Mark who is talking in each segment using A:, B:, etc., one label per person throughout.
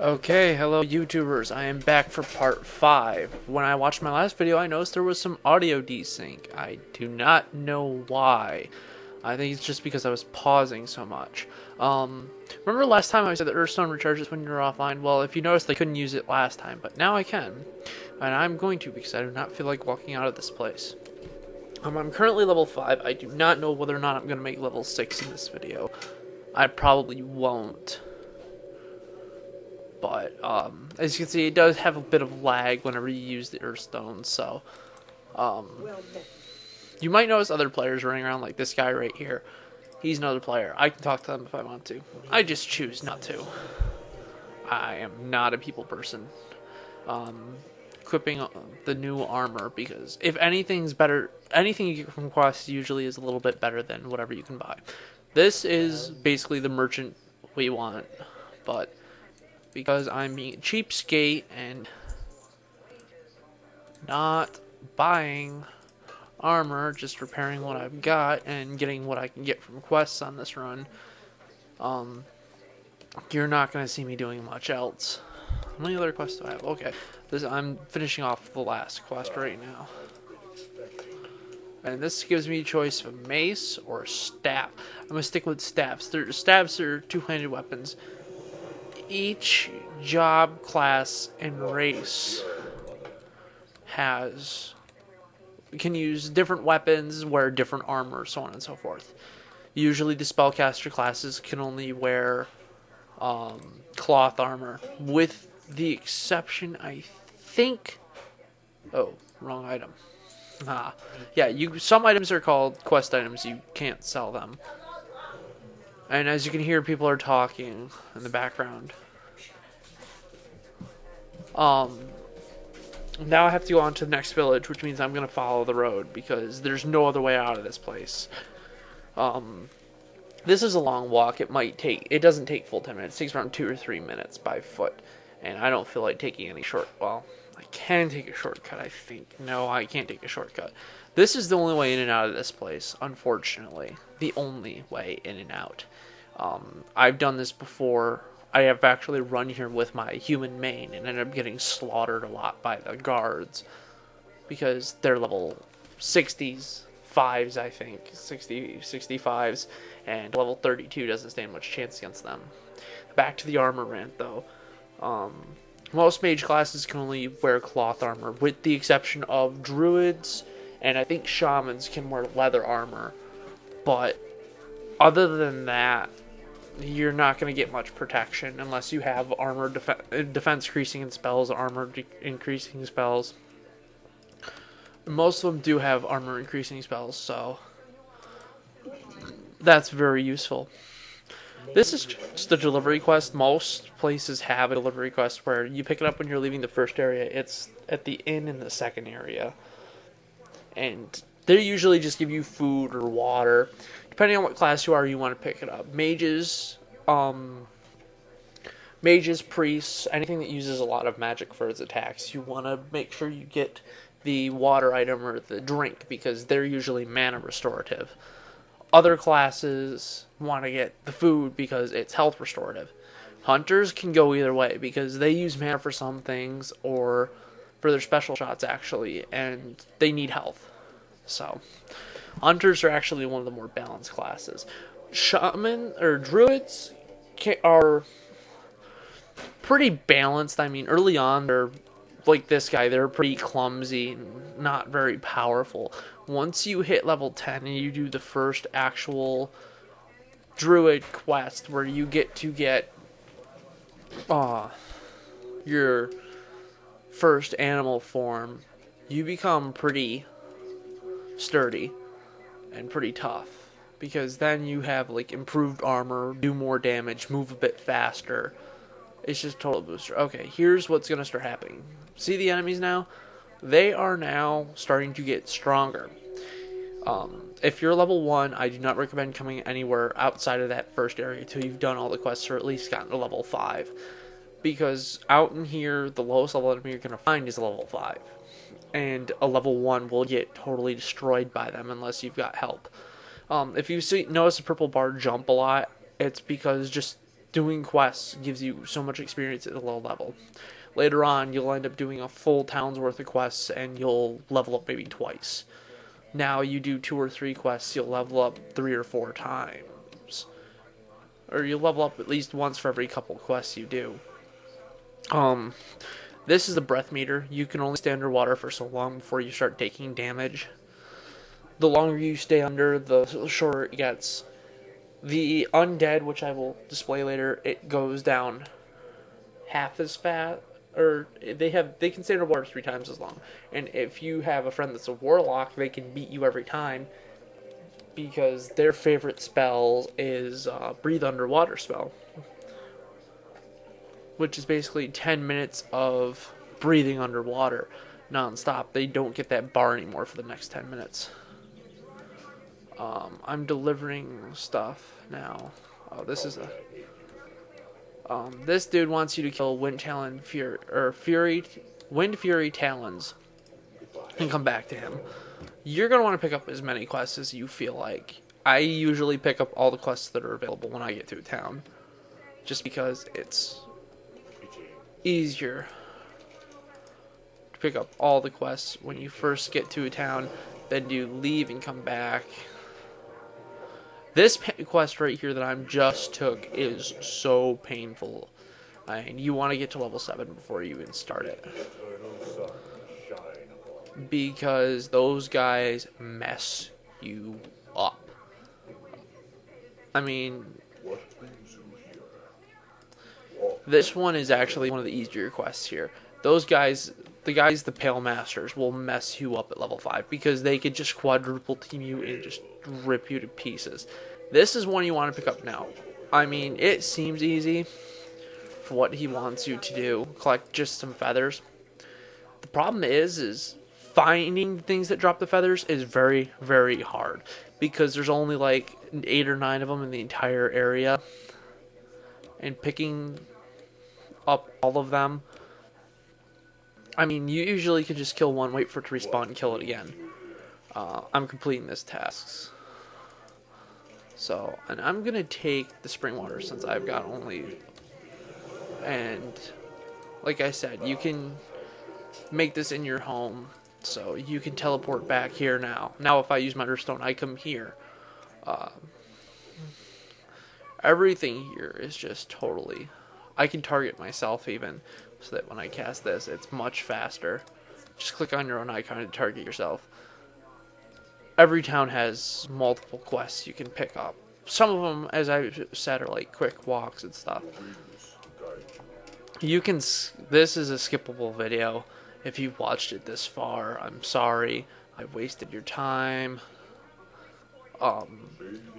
A: Okay, hello YouTubers, I am back for part 5. When I watched my last video, I noticed there was some audio desync. I do not know why. I think it's just because I was pausing so much. Remember last time I said that Earthstone recharges when you're offline? Well, if you noticed, I couldn't use it last time, but now I can. And I'm going to because I do not feel like walking out of this place. I'm currently level 5. I do not know whether or not I'm going to make level 6 in this video. I probably won't. But as you can see, it does have a bit of lag whenever you use the Earthstone, so you might notice other players running around like this guy right here. He's another player. I can talk to them if I want to. I just choose not to. I am not a people person. Equipping the new armor, because if anything's better, anything you get from quests usually is a little bit better than whatever you can buy. This is basically the merchant we want, but because I'm being a cheapskate and not buying armor, just repairing what I've got and getting what I can get from quests on this run, you're not going to see me doing much else. How many other quests do I have? Okay, I'm finishing off the last quest right now. And this gives me a choice of mace or staff. I'm going to stick with staffs. Staffs are two-handed weapons. Each job, class, and race can use different weapons, wear different armor, so on and so forth. Usually the spellcaster classes can only wear cloth armor, with the exception, I think... Oh, wrong item. Yeah, some items are called quest items, you can't sell them. And as you can hear, people are talking in the background. Now I have to go on to the next village, which means I'm going to follow the road, because there's no other way out of this place. This is a long walk. It doesn't take full 10 minutes. It takes around 2 or 3 minutes by foot. And I don't feel like taking any well, I can take a shortcut, I think. No, I can't take a shortcut. This is the only way in and out of this place, unfortunately. The only way in and out. I've done this before. I have actually run here with my human main and ended up getting slaughtered a lot by the guards, because they're level 60s, 5s, I think, 65s, and level 32 doesn't stand much chance against them. Back to the armor rant, though. Most mage classes can only wear cloth armor, with the exception of druids, and I think shamans can wear leather armor. But other than that, you're not going to get much protection unless you have armor defense increasing spells, armor increasing spells. Most of them do have armor increasing spells, so that's very useful. This is just a delivery quest. Most places have a delivery quest where you pick it up when you're leaving the first area. It's at the inn in the second area. And they usually just give you food or water. Depending on what class you are, you want to pick it up. Mages, priests, anything that uses a lot of magic for its attacks, you want to make sure you get the water item or the drink, because they're usually mana restorative. Other classes want to get the food because it's health restorative. Hunters can go either way because they use mana for some things or for their special shots, actually, and they need health. So hunters are actually one of the more balanced classes. Shaman or druids are pretty balanced. I mean, early on, they're like this guy. They're pretty clumsy and not very powerful. Once you hit level 10 and you do the first actual druid quest where you get to get your first animal form, you become pretty sturdy and pretty tough, because then you have like improved armor, do more damage, move a bit faster. It's just a total booster. Okay, here's what's gonna start happening. See the enemies now? They are now starting to get stronger. If you're level 1, I do not recommend coming anywhere outside of that first area until you've done all the quests or at least gotten to level 5. Because out in here, the lowest level enemy you're going to find is a level 5. And a level 1 will get totally destroyed by them unless you've got help. If you notice the purple bar jump a lot, it's because just doing quests gives you so much experience at a low level. Later on, you'll end up doing a full town's worth of quests, and you'll level up maybe twice. Now you do 2 or 3 quests, you'll level up 3 or 4 times. Or you'll level up at least once for every couple quests you do. This is the breath meter. You can only stay underwater for so long before you start taking damage. The longer you stay under, the shorter it gets. The undead, which I will display later, it goes down half as fast, or they can stay underwater 3 times as long. And if you have a friend that's a warlock, they can beat you every time, because their favorite spell is breathe underwater spell, which is basically 10 minutes of breathing underwater non-stop. They don't get that bar anymore for the next 10 minutes. I'm delivering stuff now. Oh, this is a... this dude wants you to kill Wind Fury Talons and come back to him. You're going to want to pick up as many quests as you feel like. I usually pick up all the quests that are available when I get to a town, just because it's easier to pick up all the quests when you first get to a town than to leave and come back. This quest right here that I just took is so painful. And you want to get to level 7 before you even start it, because those guys mess you up. I mean, this one is actually one of the easier quests here. Those guys, the Pale Masters, will mess you up at level 5 because they could just quadruple team you and just rip you to pieces. This is one you want to pick up now. I mean, it seems easy for what he wants you to do. Collect just some feathers. The problem is finding things that drop the feathers is very, very hard, because there's only like 8 or 9 of them in the entire area. And picking up all of them, I mean, you usually can just kill one, wait for it to respawn, and kill it again. I'm completing this task. So, and I'm going to take the spring water since I've got only... And, like I said, you can make this in your home, so you can teleport back here now. Now if I use my Understone, I come here. Everything here is just totally... I can target myself even, so that when I cast this, it's much faster. Just click on your own icon to target yourself. Every town has multiple quests you can pick up. Some of them, as I said, are like quick walks and stuff. You can... This is a skippable video. If you've watched it this far, I'm sorry. I've wasted your time.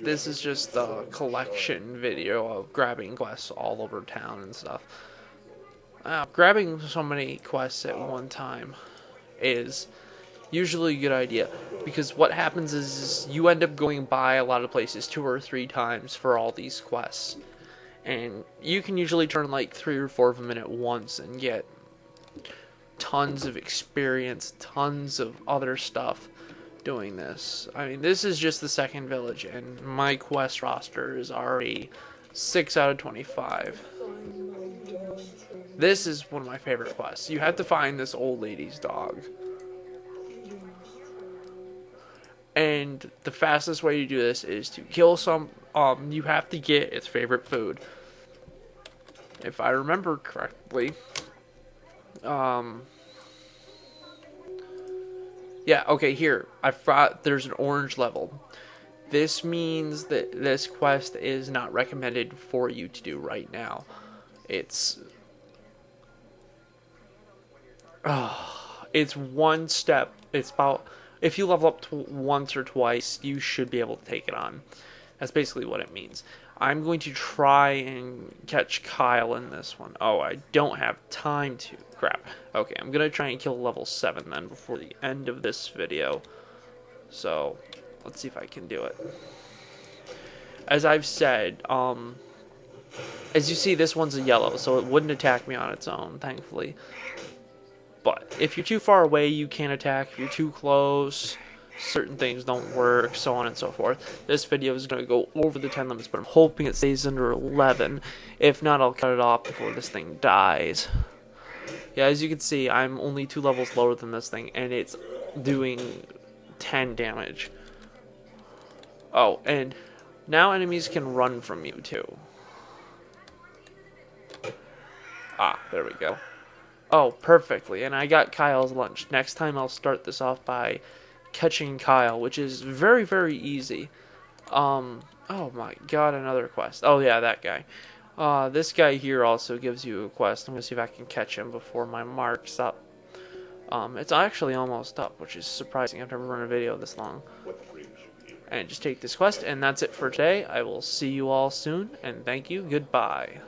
A: This is just a collection video of grabbing quests all over town and stuff. Grabbing so many quests at one time is usually a good idea, because what happens is you end up going by a lot of places 2 or 3 times for all these quests, and you can usually turn like 3 or 4 of them in at once and get tons of experience, tons of other stuff doing this. I mean, this is just the second village, and my quest roster is already 6 out of 25. This is one of my favorite quests. You have to find this old lady's dog. And the fastest way to do this is to kill some... you have to get its favorite food. If I remember correctly... yeah, okay, here. I thought there's an orange level. This means that this quest is not recommended for you to do right now. It's... it's one step. It's about... If you level up once or twice, you should be able to take it on. That's basically what it means. I'm going to try and catch Kyle in this one. Oh, I don't have time to. Crap. Okay, I'm going to try and kill level 7 then before the end of this video. So, let's see if I can do it. As I've said, as you see, this one's a yellow, so it wouldn't attack me on its own, thankfully. But if you're too far away, you can't attack. If you're too close, certain things don't work, so on and so forth. This video is going to go over the 10 limits, but I'm hoping it stays under 11. If not, I'll cut it off before this thing dies. Yeah, as you can see, I'm only 2 levels lower than this thing, and it's doing 10 damage. Oh, and now enemies can run from you, too. Ah, there we go. Oh, perfectly, and I got Kyle's lunch. Next time I'll start this off by catching Kyle, which is very, very easy. Oh my god, another quest. Oh yeah, that guy. This guy here also gives you a quest. I'm gonna see if I can catch him before my mark's up. It's actually almost up, which is surprising. I've never run a video this long. And just take this quest, and that's it for today. I will see you all soon, and thank you. Goodbye.